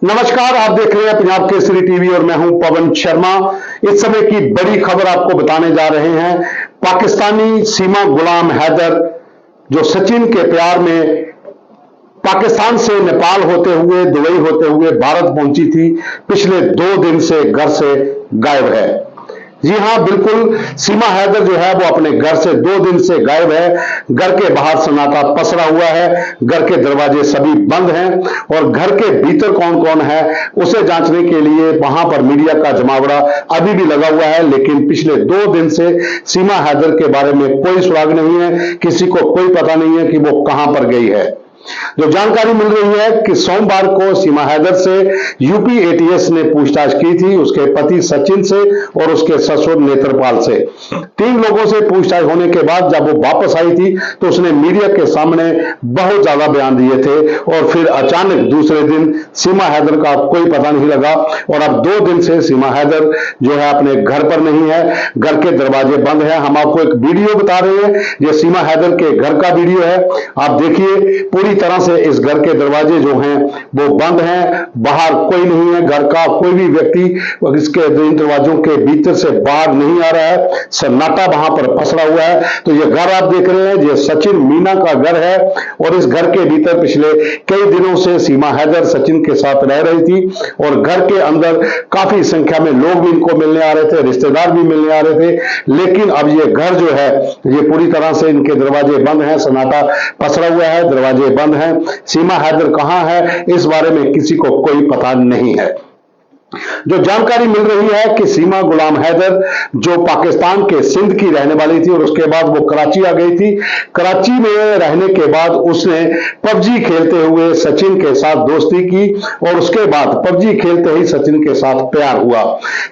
नमस्कार, आप देख रहे हैं पंजाब केसरी टीवी और मैं हूं पवन शर्मा। इस समय की बड़ी खबर आपको बताने जा रहे हैं। पाकिस्तानी सीमा गुलाम हैदर जो सचिन के प्यार में पाकिस्तान से नेपाल होते हुए, दुबई होते हुए भारत पहुंची थी, पिछले 2 दिन से घर से गायब है। जी हां, बिल्कुल, सीमा हैदर जो है वो अपने घर से 2 दिन से गायब है। घर के बाहर सन्नाटा पसरा हुआ है, घर के दरवाजे सभी बंद हैं और घर के भीतर कौन कौन है उसे जांचने के लिए वहां पर मीडिया का जमावड़ा अभी भी लगा हुआ है। लेकिन पिछले 2 दिन से सीमा हैदर के बारे में कोई सुराग नहीं है, किसी को कोई पता नहीं है कि वो कहां पर गई है। जो जानकारी मिल रही है कि सोमवार को सीमा हैदर से यूपी एटीएस ने पूछताछ की थी, उसके पति सचिन से और उसके ससुर नेत्रपाल से। 3 लोगों से पूछताछ होने के बाद जब वो वापस आई थी तो उसने मीडिया के सामने बहुत ज्यादा बयान दिए थे और फिर अचानक दूसरे दिन सीमा हैदर का कोई पता नहीं लगा और अब 2 दिन से सीमा हैदर जो है अपने घर पर नहीं है, घर के दरवाजे बंद है। हम आपको एक वीडियो बता रहे हैं, ये सीमा हैदर के घर का वीडियो है। आप देखिए, पूरी तरह से इस घर के दरवाजे जो हैं वो बंद हैं, बाहर कोई नहीं है, घर का कोई भी व्यक्ति इसके दरवाजों के भीतर से बाहर नहीं आ रहा है, सन्नाटा वहां पर पसरा हुआ है। तो ये घर आप देख रहे हैं, ये सचिन मीना का घर है और इस घर के भीतर पिछले कई दिनों से सीमा हैदर सचिन के साथ रह रही थी और घर के अंदर काफी संख्या में लोग भी इनको मिलने आ रहे थे, रिश्तेदार भी मिलने आ रहे थे। लेकिन अब ये घर जो है ये पूरी तरह से इनके दरवाजे बंद हैं, सन्नाटा पसरा हुआ है, दरवाजे बंद है। सीमा हैदर कहां है इस बारे में किसी को कोई पता नहीं है। जो जानकारी मिल रही है कि सीमा गुलाम हैदर जो पाकिस्तान के सिंध की रहने वाली थी और उसके बाद वो कराची आ गई थी। कराची में रहने के बाद उसने पबजी खेलते हुए सचिन के साथ दोस्ती की और उसके बाद पबजी खेलते ही सचिन के साथ प्यार हुआ।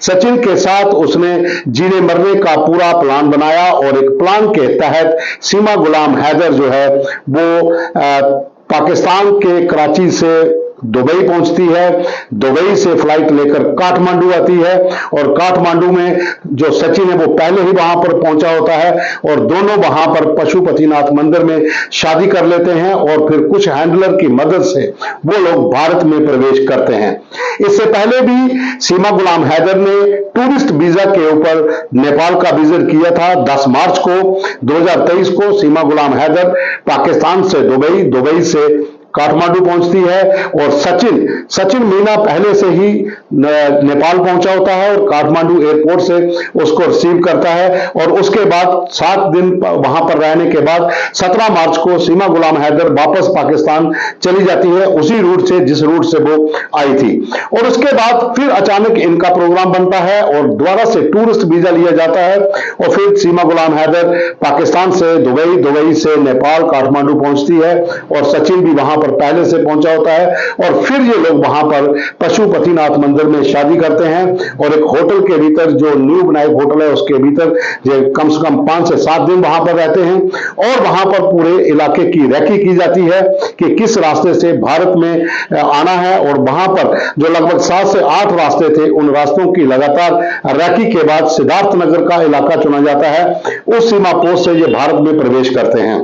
सचिन के साथ उसने जीने मरने का पूरा प्लान बनाया और एक प्लान के तहत सीमा गुलाम हैदर जो है वो पाकिस्तान के कराची से दुबई पहुंचती है, दुबई से फ्लाइट लेकर काठमांडू आती है और काठमांडू में जो सचिन है वो पहले ही वहां पर पहुंचा होता है और दोनों वहां पर पशुपतिनाथ मंदिर में शादी कर लेते हैं और फिर कुछ हैंडलर की मदद से वो लोग भारत में प्रवेश करते हैं। इससे पहले भी सीमा गुलाम हैदर ने टूरिस्ट वीजा के ऊपर नेपाल का विजिट किया था। 10 मार्च को 2023 को सीमा गुलाम हैदर पाकिस्तान से दुबई, दुबई से काठमांडू पहुंचती है और सचिन मीना पहले से ही नेपाल पहुंचा होता है और काठमांडू एयरपोर्ट से उसको रिसीव करता है और उसके बाद 7 दिन वहां पर रहने के बाद 17 मार्च को सीमा गुलाम हैदर वापस पाकिस्तान चली जाती है, उसी रूट से जिस रूट से वो आई थी। और उसके बाद फिर अचानक इनका प्रोग्राम बनता है और दोबारा से टूरिस्ट वीजा लिया जाता है और फिर सीमा गुलाम हैदर पाकिस्तान से दुबई, दुबई से नेपाल, काठमांडू पहुंचती है और सचिन भी वहां पर पहले से पहुंचा होता है और फिर ये लोग वहां पर पशुपतिनाथ मंदिर में शादी करते हैं और एक होटल के भीतर जो न्यू बनाइक होटल है उसके भीतर कम से कम 5 से 7 दिन वहां पर रहते हैं और वहां पर पूरे इलाके की रैकी की जाती है कि किस रास्ते से भारत में आना है और वहां पर जो लगभग 7 से 8 रास्ते थे उन रास्तों की लगातार रैकी के बाद सिद्धार्थ नगर का इलाका चुना जाता है। उस सीमा पोस्ट से ये भारत में प्रवेश करते हैं।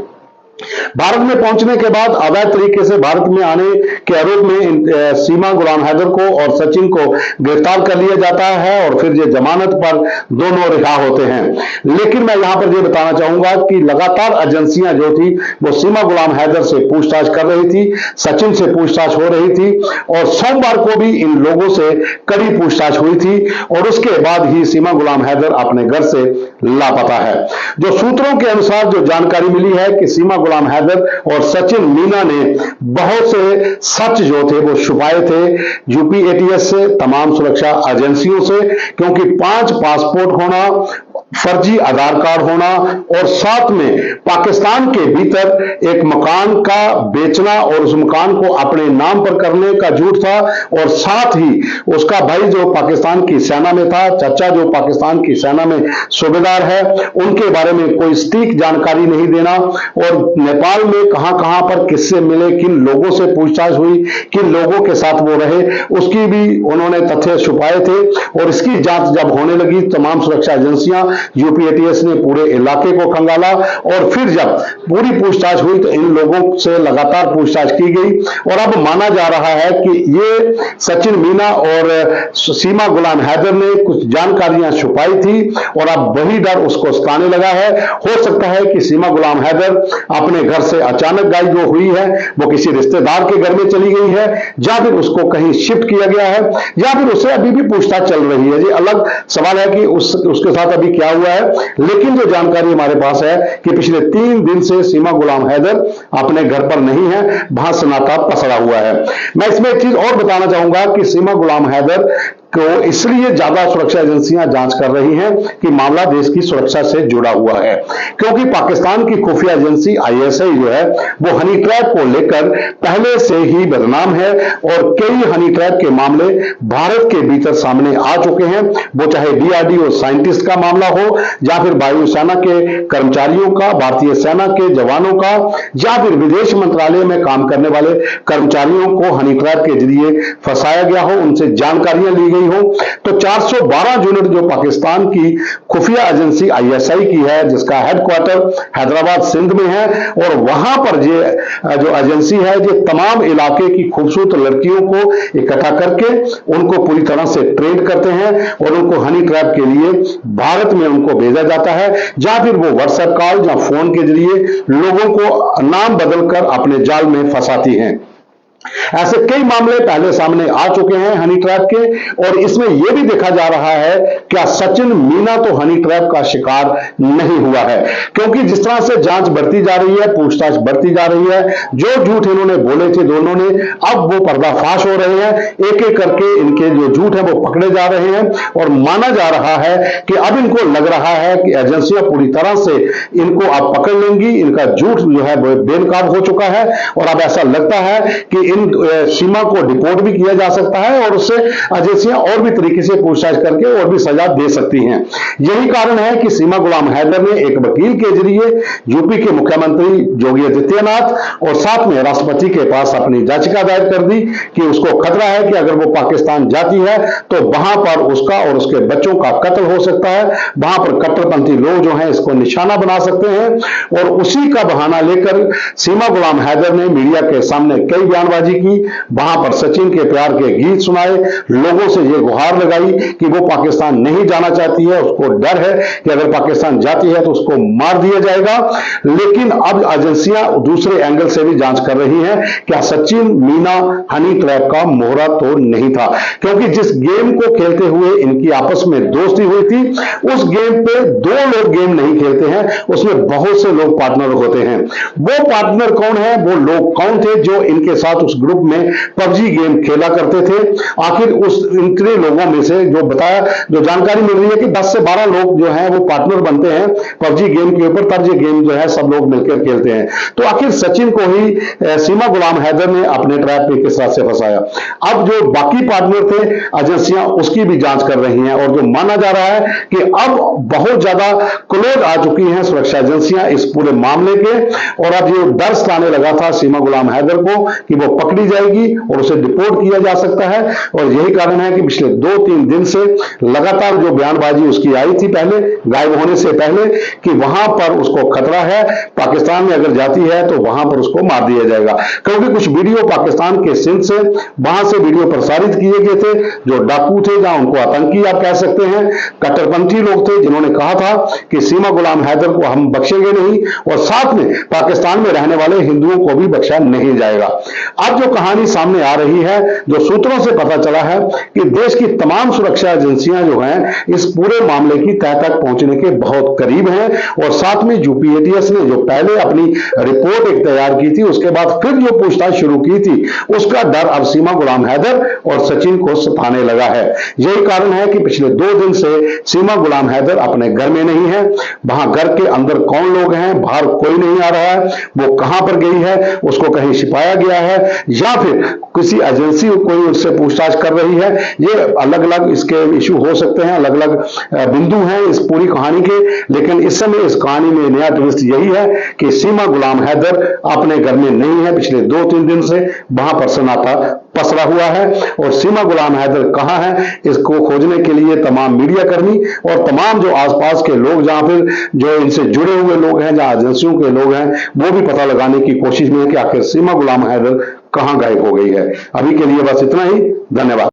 भारत में पहुंचने के बाद अवैध तरीके से भारत में आने के आरोप में सीमा गुलाम हैदर को और सचिन को गिरफ्तार कर लिया जाता है और फिर ये जमानत पर दोनों रिहा होते हैं। लेकिन मैं यहां पर ये बताना चाहूंगा कि लगातार एजेंसियां जो थी वो सीमा गुलाम हैदर से पूछताछ कर रही थी, सचिन से पूछताछ हो रही थी और सोमवार को भी इन लोगों से कड़ी पूछताछ हुई थी और उसके बाद ही सीमा गुलाम हैदर अपने घर से लापता है। जो सूत्रों के अनुसार जो जानकारी मिली है कि सीमा गुलाम हैदर और सचिन मीना ने बहुत से सच जो थे वो छुपाए थे यूपी एटीएस से, तमाम सुरक्षा एजेंसियों से, क्योंकि 5 पासपोर्ट होना, फर्जी आधार कार्ड होना और साथ में पाकिस्तान के भीतर एक मकान का बेचना और उस मकान को अपने नाम पर करने का झूठ था और साथ ही उसका भाई जो पाकिस्तान की सेना में था, चाचा जो पाकिस्तान की सेना में सूबेदार है, उनके बारे में कोई सटीक जानकारी नहीं देना और नेपाल में कहां पर किससे मिले, किन लोगों से पूछताछ हुई, किन लोगों के साथ वो रहे, उसकी भी उन्होंने तथ्य छुपाए थे और इसकी जांच जब होने लगी तमाम सुरक्षा एजेंसियां यूपी एटीएस ने पूरे इलाके को खंगाला और फिर जब पूरी पूछताछ हुई तो इन लोगों से लगातार पूछताछ की गई और अब माना जा रहा है कि ये सचिन मीना और सीमा गुलाम हैदर ने कुछ जानकारियां छुपाई थी और अब वही डर उसको सताने लगा है। हो सकता है कि सीमा गुलाम हैदर अपने घर से अचानक गायब जो हुई है वो किसी रिश्तेदार के घर में चली गई है या फिर उसको कहीं शिफ्ट किया गया है या फिर उससे अभी भी पूछताछ चल रही है। ये अलग सवाल है कि उसके साथ अभी क्या हुआ है, लेकिन जो जानकारी हमारे पास है कि पिछले 3 दिन से सीमा गुलाम हैदर अपने घर पर नहीं है, वहां सन्नाटा पसरा हुआ है। मैं इसमें एक चीज और बताना चाहूंगा कि सीमा गुलाम हैदर को इसलिए ज्यादा सुरक्षा एजेंसियां जांच कर रही हैं कि मामला देश की सुरक्षा से जुड़ा हुआ है, क्योंकि पाकिस्तान की खुफिया एजेंसी आईएसआई जो है वो हनी ट्रैप को लेकर पहले से ही बदनाम है और कई हनी ट्रैप के मामले भारत के भीतर सामने आ चुके हैं। वो चाहे डीआरडीओ साइंटिस्ट का मामला हो या फिर वायुसेना के कर्मचारियों का, भारतीय सेना के जवानों का या फिर विदेश मंत्रालय में काम करने वाले कर्मचारियों को हनी ट्रैप के जरिए फंसाया गया हो, उनसे जानकारियां ली गई हो। तो 412 यूनिट जो पाकिस्तान की खुफिया एजेंसी आईएसआई की है, जिसका हेडक्वार्टर हैदराबाद सिंध में है और वहां पर ये जो एजेंसी है ये तमाम इलाके की खूबसूरत लड़कियों को इकट्ठा करके उनको पूरी तरह से ट्रेन करते हैं और उनको हनी ट्रैप के लिए भारत में उनको भेजा जाता है या फिर वो व्हाट्सएप कॉल या फोन के जरिए लोगों को नाम बदलकर अपने जाल में फंसाती हैं। ऐसे कई मामले पहले सामने आ चुके हैं हनी ट्रैप के और इसमें यह भी देखा जा रहा है क्या सचिन मीना तो हनी ट्रैप का शिकार नहीं हुआ है, क्योंकि जिस तरह से जांच बढ़ती जा रही है, पूछताछ बढ़ती जा रही है, जो झूठ इन्होंने बोले थे दोनों ने अब वो पर्दाफाश हो रहे हैं, एक एक करके इनके जो झूठ है वो पकड़े जा रहे हैं और माना जा रहा है कि अब इनको लग रहा है कि एजेंसियां पूरी तरह से इनको अब पकड़ लेंगी, इनका झूठ जो है वो बेनकाब हो चुका है और अब ऐसा लगता है कि इन सीमा को डिपोर्ट भी किया जा सकता है और उससे एजेंसियां और भी तरीके से पूछताछ करके और भी सजा दे सकती हैं। यही कारण है कि सीमा गुलाम हैदर ने एक वकील के जरिए यूपी के मुख्यमंत्री योगी आदित्यनाथ और साथ में राष्ट्रपति के पास अपनी याचिका दायर कर दी कि उसको खतरा है कि अगर वो पाकिस्तान जाती है तो वहां पर उसका और उसके बच्चों का कत्ल हो सकता है, वहां पर कट्टरपंथी लोग जो हैं इसको निशाना बना सकते हैं और उसी का बहाना लेकर सीमा गुलाम हैदर ने मीडिया के सामने कई बयानबाजी की, वहां पर सचिन के प्यार के गीत सुनाए, लोगों से यह गुहार लगाई कि वो पाकिस्तान नहीं जाना चाहती है, उसको डर है कि अगर पाकिस्तान जाती है तो उसको मार दिया जाएगा। लेकिन अब एजेंसियां दूसरे एंगल से भी जांच कर रही हैं क्या सचिन मीना हनी ट्रैप का मोहरा तो नहीं था, क्योंकि जिस गेम को खेलते हुए इनकी आपस में दोस्ती हुई थी उस गेम पे 2 लोग गेम नहीं खेलते हैं, उसमें बहुत से लोग पार्टनर होते हैं। वो पार्टनर कौन है, वो लोग कौन थे जो इनके साथ उस ग्रुप में पबजी गेम खेला करते थे। आखिर उस इतने लोगों में से जो जानकारी मिल रही है कि 10 से 12 लोग जो हैं वो पार्टनर बनते हैं पबजी गेम के ऊपर, तब ये गेम जो है सब लोग मिलकर खेलते हैं। तो आखिर सचिन को ही सीमा गुलाम हैदर ने अपने ट्रैप में किस तरह से फंसाया। अब जो बाकी पार्टनर थे एजेंसियां उसकी भी जांच कर रही हैं और जो माना जा रहा है कि अब बहुत ज्यादा क्लोज आ चुकी हैं सुरक्षा एजेंसियां इस पूरे मामले के और अब ये डर सताने लगा था सीमा गुलाम हैदर को कि वो पकड़ी जाएगी और उसे डिपोर्ट किया जा सकता है। और यही कारण है कि पिछले 2-3 दिन से लगातार जो बयानबाजी उसकी आई थी पहले गायब होने से पहले कि वहां पर उसको खतरा है, पाकिस्तान में अगर जाती है तो वहां पर उसको मार दिया जाएगा, क्योंकि कुछ वीडियो पाकिस्तान के सिंध से वहां से वीडियो प्रसारित किए गए थे जो डाकू थे, जहां उनको आतंकी आप कह सकते हैं, कट्टरपंथी लोग थे जिन्होंने कहा था कि सीमा गुलाम हैदर को हम बख्शेंगे नहीं और साथ में पाकिस्तान में रहने वाले हिंदुओं को भी बख्शा नहीं जाएगा। अब जो कहानी सामने आ रही है, जो सूत्रों से पता चला है कि देश की तमाम सुरक्षा एजेंसियां जो हैं इस पूरे मामले की तह तक पहुंचने के बहुत करीब हैं और साथ में यूपी एटीएस ने जो पहले अपनी रिपोर्ट एक तैयार की थी उसके बाद फिर जो पूछताछ शुरू की थी उसका डर अब सीमा गुलाम हैदर और सचिन को सताने लगा है। यही कारण है कि पिछले 2 दिन से सीमा गुलाम हैदर अपने घर में नहीं है, वहां घर के अंदर कौन लोग हैं, बाहर कोई नहीं आ रहा है, वो कहां पर गई है, उसको कहीं छिपाया गया है या फिर किसी एजेंसी कोई उससे पूछताछ कर रही है। ये अलग अलग इसके इशू हो सकते हैं, अलग अलग बिंदु हैं इस पूरी कहानी के, लेकिन इस समय इस कहानी में नया ट्विस्ट यही है कि सीमा गुलाम हैदर अपने घर में नहीं है, पिछले 2-3 दिन से वहां पर सन्नाटा पसरा हुआ है और सीमा गुलाम हैदर कहां है, इसको खोजने के लिए तमाम मीडिया कर्मी और तमाम जो आसपास के लोग, जहां फिर जो इनसे जुड़े हुए लोग हैं, जहां एजेंसियों के लोग हैं, वो भी पता लगाने की कोशिश में है कि आखिर सीमा गुलाम हैदर कहां गायब हो गई है। अभी के लिए बस इतना ही। धन्यवाद।